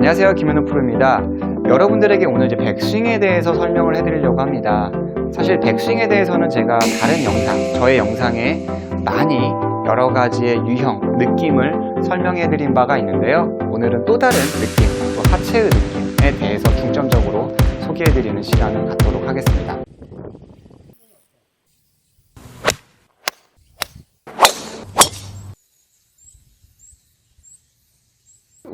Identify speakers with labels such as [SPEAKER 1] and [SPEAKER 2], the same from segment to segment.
[SPEAKER 1] 안녕하세요, 김현우 프로입니다. 여러분들에게 오늘 이제 백스윙에 대해서 설명을 해드리려고 합니다. 사실 백스윙에 대해서는 제가 다른 영상, 저의 영상에 많이 여러 가지의 유형, 느낌을 설명해드린 바가 있는데요. 오늘은 또 다른 느낌, 또 하체의 느낌에 대해서 중점적으로 소개해드리는 시간을 갖도록 하겠습니다.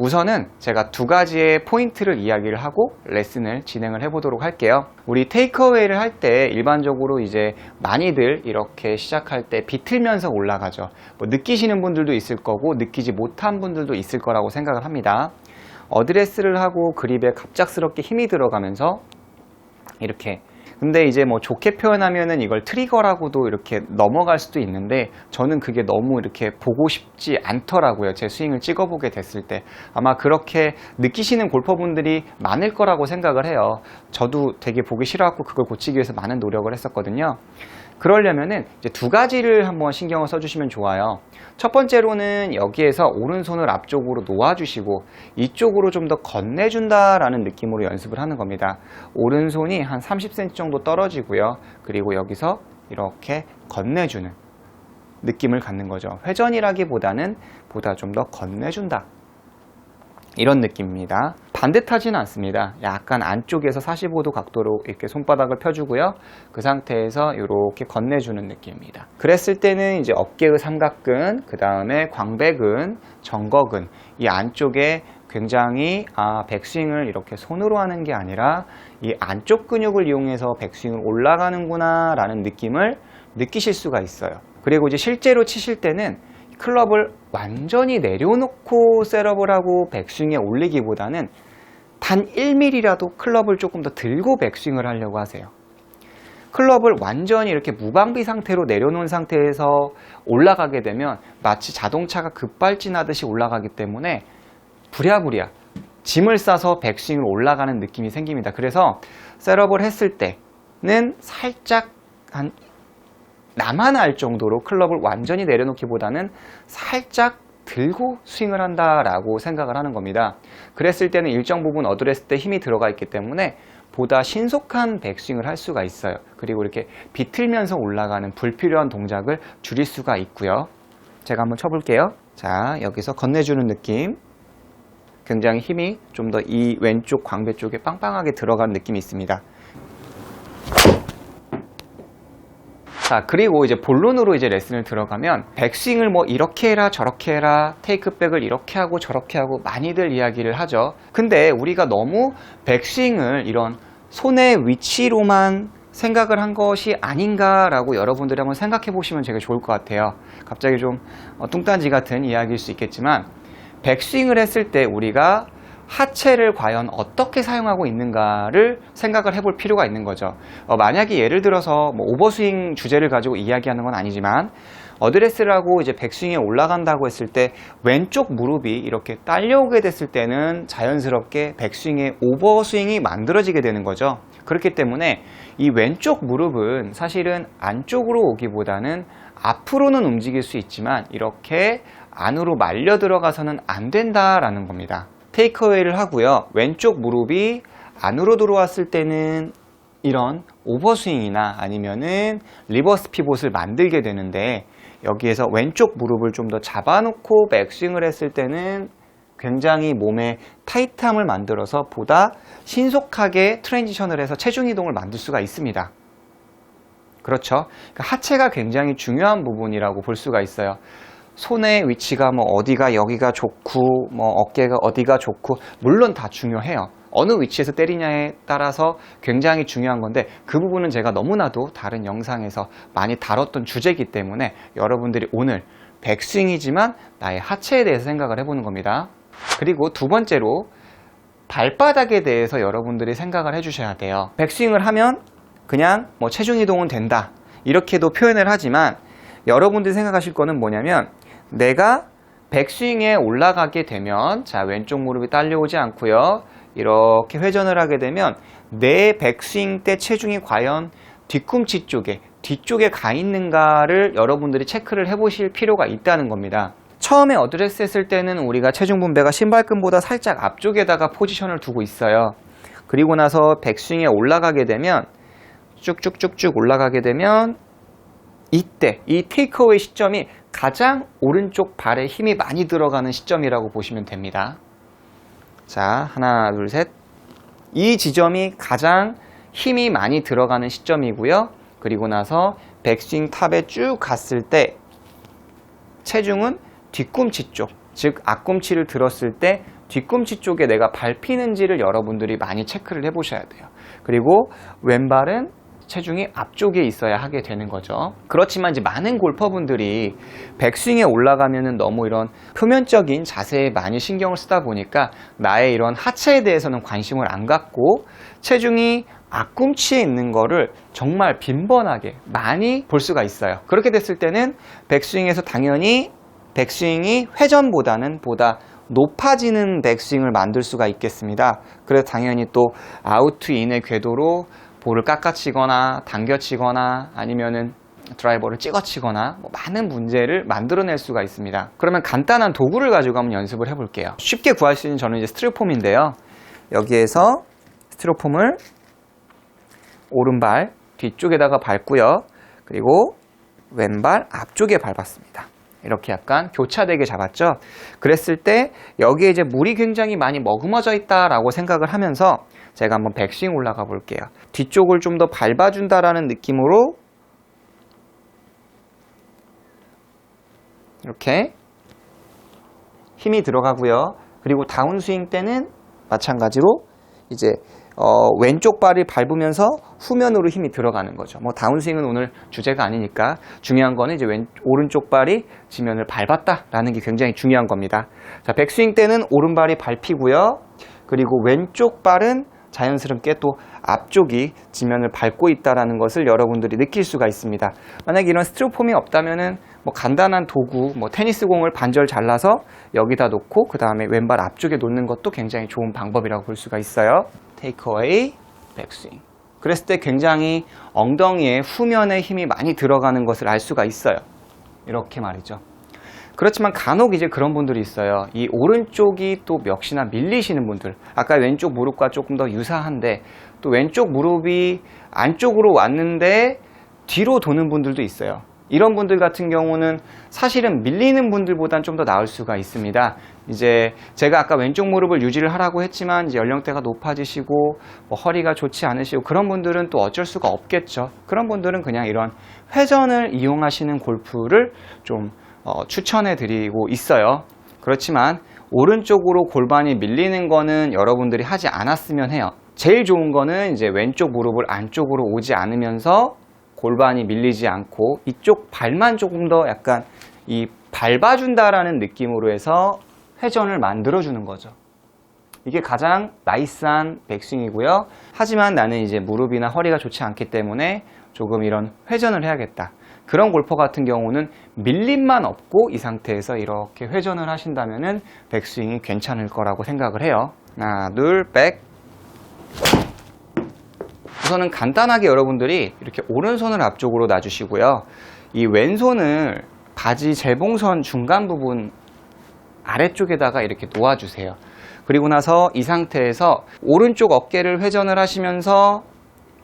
[SPEAKER 1] 우선은 제가 두 가지의 포인트를 이야기를 하고 레슨을 진행을 해보도록 할게요. 우리 테이크어웨이를 할 때 일반적으로 이제 많이들 이렇게 시작할 때 비틀면서 올라가죠. 느끼시는 분들도 있을 거고 느끼지 못한 분들도 있을 거라고 생각을 합니다. 어드레스를 하고 그립에 갑작스럽게 힘이 들어가면서 이렇게, 근데 이제 좋게 표현하면은 이걸 트리거라고도 이렇게 넘어갈 수도 있는데 저는 그게 너무 이렇게 보고 싶지 않더라고요. 제 스윙을 찍어보게 됐을 때 아마 그렇게 느끼시는 골퍼분들이 많을 거라고 생각을 해요. 저도 되게 보기 싫어갖고 그걸 고치기 위해서 많은 노력을 했었거든요. 그러려면은 이제 두 가지를 한번 신경을 써주시면 좋아요. 첫 번째로는 여기에서 오른손을 앞쪽으로 놓아주시고 이쪽으로 좀 더 건네준다라는 느낌으로 연습을 하는 겁니다. 오른손이 한 30cm 정도 떨어지고요. 그리고 여기서 이렇게 건네주는 느낌을 갖는 거죠. 회전이라기보다는 보다 좀 더 건네준다. 이런 느낌입니다. 반듯하지는 않습니다. 약간 안쪽에서 45도 각도로 이렇게 손바닥을 펴주고요. 그 상태에서 이렇게 건네주는 느낌입니다. 그랬을 때는 이제 어깨의 삼각근, 그 다음에 광배근, 정거근, 이 안쪽에 굉장히 백스윙을 이렇게 손으로 하는 게 아니라 이 안쪽 근육을 이용해서 백스윙을 올라가는구나 라는 느낌을 느끼실 수가 있어요. 그리고 이제 실제로 치실 때는 클럽을 완전히 내려놓고 셋업을 하고 백스윙에 올리기보다는 단 1mm라도 클럽을 조금 더 들고 백스윙을 하려고 하세요. 클럽을 완전히 이렇게 무방비 상태로 내려놓은 상태에서 올라가게 되면 마치 자동차가 급발진하듯이 올라가기 때문에 부랴부랴 짐을 싸서 백스윙을 올라가는 느낌이 생깁니다. 그래서 셋업을 했을 때는 살짝 한 나만 알 정도로 클럽을 완전히 내려놓기보다는 살짝 들고 스윙을 한다라고 생각을 하는 겁니다. 그랬을 때는 일정 부분 어드레스 때 힘이 들어가 있기 때문에 보다 신속한 백스윙을 할 수가 있어요. 그리고 이렇게 비틀면서 올라가는 불필요한 동작을 줄일 수가 있고요. 제가 한번 쳐볼게요. 자, 여기서 건네주는 느낌. 굉장히 힘이 좀 더 이 왼쪽 광배 쪽에 빵빵하게 들어가는 느낌이 있습니다. 자, 그리고 이제 본론으로 이제 레슨을 들어가면 백스윙을 이렇게 해라 저렇게 해라, 테이크백을 이렇게 하고 저렇게 하고 많이들 이야기를 하죠. 근데 우리가 너무 백스윙을 이런 손의 위치로만 생각을 한 것이 아닌가라고 여러분들이 한번 생각해 보시면 되게 좋을 것 같아요. 갑자기 좀 뚱딴지 같은 이야기일 수 있겠지만 백스윙을 했을 때 우리가 하체를 과연 어떻게 사용하고 있는가를 생각을 해볼 필요가 있는 거죠. 만약에 예를 들어서 오버스윙 주제를 가지고 이야기하는 건 아니지만 어드레스를 하고 이제 백스윙에 올라간다고 했을 때 왼쪽 무릎이 이렇게 딸려오게 됐을 때는 자연스럽게 백스윙에 오버스윙이 만들어지게 되는 거죠. 그렇기 때문에 이 왼쪽 무릎은 사실은 안쪽으로 오기보다는 앞으로는 움직일 수 있지만 이렇게 안으로 말려 들어가서는 안 된다라는 겁니다. 테이크어웨이를 하고요. 왼쪽 무릎이 안으로 들어왔을 때는 이런 오버스윙이나 아니면은 리버스 피봇을 만들게 되는데 여기에서 왼쪽 무릎을 좀 더 잡아놓고 백스윙을 했을 때는 굉장히 몸에 타이트함을 만들어서 보다 신속하게 트랜지션을 해서 체중 이동을 만들 수가 있습니다. 그렇죠? 그러니까 하체가 굉장히 중요한 부분이라고 볼 수가 있어요. 손의 위치가 어디가 여기가 좋고 어깨가 어디가 좋고 물론 다 중요해요. 어느 위치에서 때리냐에 따라서 굉장히 중요한 건데 그 부분은 제가 너무나도 다른 영상에서 많이 다뤘던 주제이기 때문에 여러분들이 오늘 백스윙이지만 나의 하체에 대해서 생각을 해보는 겁니다. 그리고 두 번째로 발바닥에 대해서 여러분들이 생각을 해주셔야 돼요. 백스윙을 하면 그냥 체중 이동은 된다 이렇게도 표현을 하지만 여러분들이 생각하실 거는 뭐냐면 내가 백스윙에 올라가게 되면 자, 왼쪽 무릎이 딸려오지 않고요. 이렇게 회전을 하게 되면 내 백스윙 때 체중이 과연 뒤꿈치 쪽에, 뒤쪽에 가 있는가를 여러분들이 체크를 해보실 필요가 있다는 겁니다. 처음에 어드레스 했을 때는 우리가 체중 분배가 신발끈보다 살짝 앞쪽에다가 포지션을 두고 있어요. 그리고 나서 백스윙에 올라가게 되면 쭉쭉쭉쭉 올라가게 되면 이때 이 테이크어웨이 시점이 가장 오른쪽 발에 힘이 많이 들어가는 시점이라고 보시면 됩니다. 자, 하나, 둘, 셋. 이 지점이 가장 힘이 많이 들어가는 시점이고요. 그리고 나서 백스윙 탑에 쭉 갔을 때 체중은 뒤꿈치 쪽, 즉 앞꿈치를 들었을 때 뒤꿈치 쪽에 내가 밟히는지를 여러분들이 많이 체크를 해보셔야 돼요. 그리고 왼발은 체중이 앞쪽에 있어야 하게 되는 거죠. 그렇지만 이제 많은 골퍼분들이 백스윙에 올라가면은 너무 이런 표면적인 자세에 많이 신경을 쓰다 보니까 나의 이런 하체에 대해서는 관심을 안 갖고 체중이 앞꿈치에 있는 거를 정말 빈번하게 많이 볼 수가 있어요. 그렇게 됐을 때는 백스윙에서 당연히 백스윙이 회전보다는 보다 높아지는 백스윙을 만들 수가 있겠습니다. 그래서 당연히 또 아웃투인의 궤도로 볼을 깎아치거나 당겨치거나 아니면은 드라이버를 찍어치거나 많은 문제를 만들어낼 수가 있습니다. 그러면 간단한 도구를 가지고 한번 연습을 해볼게요. 쉽게 구할 수 있는 저는 이제 스티로폼인데요. 여기에서 스티로폼을 오른발 뒤쪽에다가 밟고요. 그리고 왼발 앞쪽에 밟았습니다. 이렇게 약간 교차되게 잡았죠. 그랬을 때 여기에 이제 물이 굉장히 많이 머금어져 있다라고 생각을 하면서 제가 한번 백스윙 올라가 볼게요. 뒤쪽을 좀 더 밟아준다라는 느낌으로 이렇게 힘이 들어가고요. 그리고 다운스윙 때는 마찬가지로 이제 왼쪽 발을 밟으면서 후면으로 힘이 들어가는 거죠. 뭐 다운스윙은 오늘 주제가 아니니까 중요한 거는 이제 오른쪽 발이 지면을 밟았다라는 게 굉장히 중요한 겁니다. 자, 백스윙 때는 오른발이 밟히고요. 그리고 왼쪽 발은 자연스럽게 또 앞쪽이 지면을 밟고 있다는 것을 여러분들이 느낄 수가 있습니다. 만약에 이런 스티로폼이 없다면은 뭐 간단한 도구, 뭐 테니스 공을 반절 잘라서 여기다 놓고 그 다음에 왼발 앞쪽에 놓는 것도 굉장히 좋은 방법이라고 볼 수가 있어요. 테이크어웨이, 백스윙. 그랬을 때 굉장히 엉덩이에 후면에 힘이 많이 들어가는 것을 알 수가 있어요. 이렇게 말이죠. 그렇지만 간혹 이제 그런 분들이 있어요. 이 오른쪽이 또 역시나 밀리시는 분들. 아까 왼쪽 무릎과 조금 더 유사한데 또 왼쪽 무릎이 안쪽으로 왔는데 뒤로 도는 분들도 있어요. 이런 분들 같은 경우는 사실은 밀리는 분들보단 좀 더 나을 수가 있습니다. 이제 제가 아까 왼쪽 무릎을 유지를 하라고 했지만 이제 연령대가 높아지시고 뭐 허리가 좋지 않으시고 그런 분들은 또 어쩔 수가 없겠죠. 그런 분들은 그냥 이런 회전을 이용하시는 골프를 좀 추천해 드리고 있어요. 그렇지만 오른쪽으로 골반이 밀리는 거는 여러분들이 하지 않았으면 해요. 제일 좋은 거는 이제 왼쪽 무릎을 안쪽으로 오지 않으면서 골반이 밀리지 않고 이쪽 발만 조금 더 약간 이 밟아준다라는 느낌으로 해서 회전을 만들어주는 거죠. 이게 가장 나이스한 백스윙이고요. 하지만 나는 이제 무릎이나 허리가 좋지 않기 때문에 조금 이런 회전을 해야겠다. 그런 골퍼 같은 경우는 밀림만 없고 이 상태에서 이렇게 회전을 하신다면은 백스윙이 괜찮을 거라고 생각을 해요. 하나, 둘, 백. 우선은 간단하게 여러분들이 이렇게 오른손을 앞쪽으로 놔주시고요. 이 왼손을 바지 재봉선 중간 부분 아래쪽에다가 이렇게 놓아주세요. 그리고 나서 이 상태에서 오른쪽 어깨를 회전을 하시면서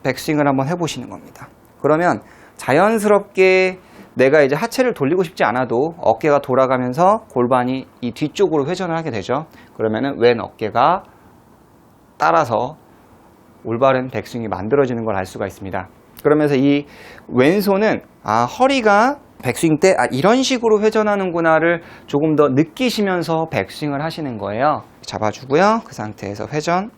[SPEAKER 1] 백스윙을 한번 해보시는 겁니다. 그러면 자연스럽게 내가 이제 하체를 돌리고 싶지 않아도 어깨가 돌아가면서 골반이 이 뒤쪽으로 회전을 하게 되죠. 그러면은 왼 어깨가 따라서 올바른 백스윙이 만들어지는 걸 알 수가 있습니다. 그러면서 이 왼손은 허리가 백스윙 때 이런 식으로 회전하는구나를 조금 더 느끼시면서 백스윙을 하시는 거예요. 잡아주고요. 그 상태에서 회전.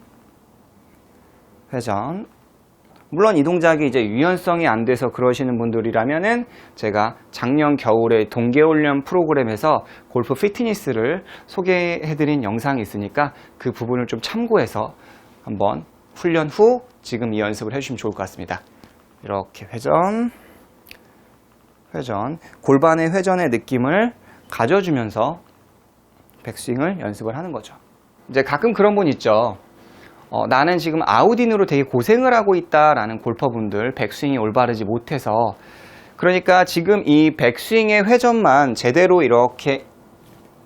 [SPEAKER 1] 물론 이 동작이 이제 유연성이 안 돼서 그러시는 분들이라면은 제가 작년 겨울에 동계훈련 프로그램에서 골프 피트니스를 소개해드린 영상이 있으니까 그 부분을 좀 참고해서 한번 훈련 후 지금 이 연습을 해주시면 좋을 것 같습니다. 이렇게 회전, 골반의 회전의 느낌을 가져주면서 백스윙을 연습을 하는 거죠. 이제 가끔 그런 분 있죠. 나는 지금 아웃인으로 되게 고생을 하고 있다라는 골퍼분들, 백스윙이 올바르지 못해서, 그러니까 지금 이 백스윙의 회전만 제대로 이렇게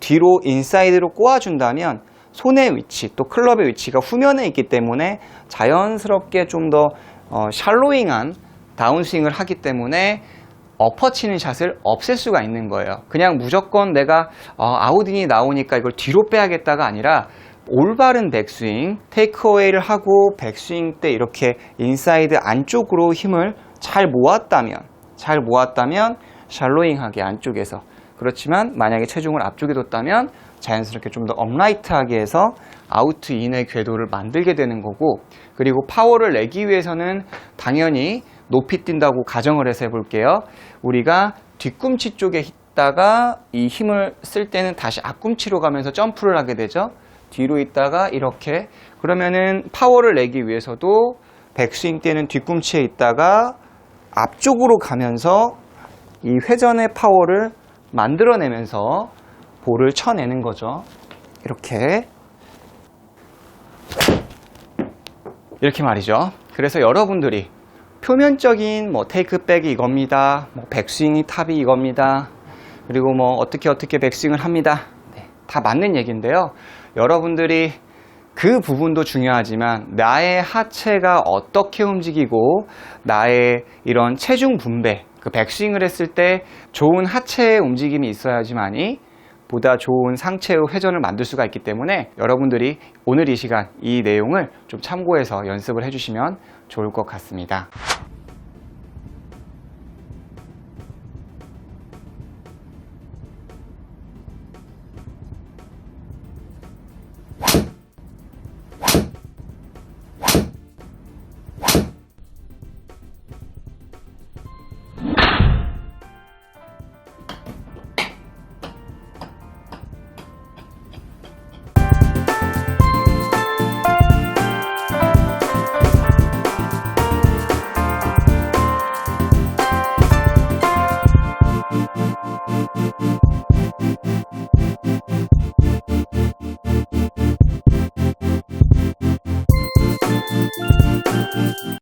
[SPEAKER 1] 뒤로 인사이드로 꼬아준다면 손의 위치 또 클럽의 위치가 후면에 있기 때문에 자연스럽게 좀 더 샬로잉한 다운스윙을 하기 때문에 엎어치는 샷을 없앨 수가 있는 거예요. 그냥 무조건 내가 아웃인이 나오니까 이걸 뒤로 빼야겠다가 아니라 올바른 백스윙, 테이크어웨이를 하고 백스윙 때 이렇게 인사이드 안쪽으로 힘을 잘 모았다면 샬로잉하게 안쪽에서, 그렇지만 만약에 체중을 앞쪽에 뒀다면 자연스럽게 좀 더 업라이트하게 해서 아우트 인의 궤도를 만들게 되는 거고, 그리고 파워를 내기 위해서는 당연히 높이 뛴다고 가정을 해서 해볼게요. 우리가 뒤꿈치 쪽에 있다가 이 힘을 쓸 때는 다시 앞꿈치로 가면서 점프를 하게 되죠. 뒤로 있다가 이렇게, 그러면은 파워를 내기 위해서도 백스윙 때는 뒤꿈치에 있다가 앞쪽으로 가면서 이 회전의 파워를 만들어내면서 볼을 쳐내는 거죠. 이렇게 말이죠. 그래서 여러분들이 표면적인 테이크백이 이겁니다, 백스윙이 탑이 이겁니다, 그리고 어떻게 백스윙을 합니다, 네, 다 맞는 얘기인데요. 여러분들이 그 부분도 중요하지만 나의 하체가 어떻게 움직이고 나의 이런 체중 분배, 그 백스윙을 했을 때 좋은 하체의 움직임이 있어야지만이 보다 좋은 상체의 회전을 만들 수가 있기 때문에 여러분들이 오늘 이 시간 이 내용을 좀 참고해서 연습을 해주시면 좋을 것 같습니다.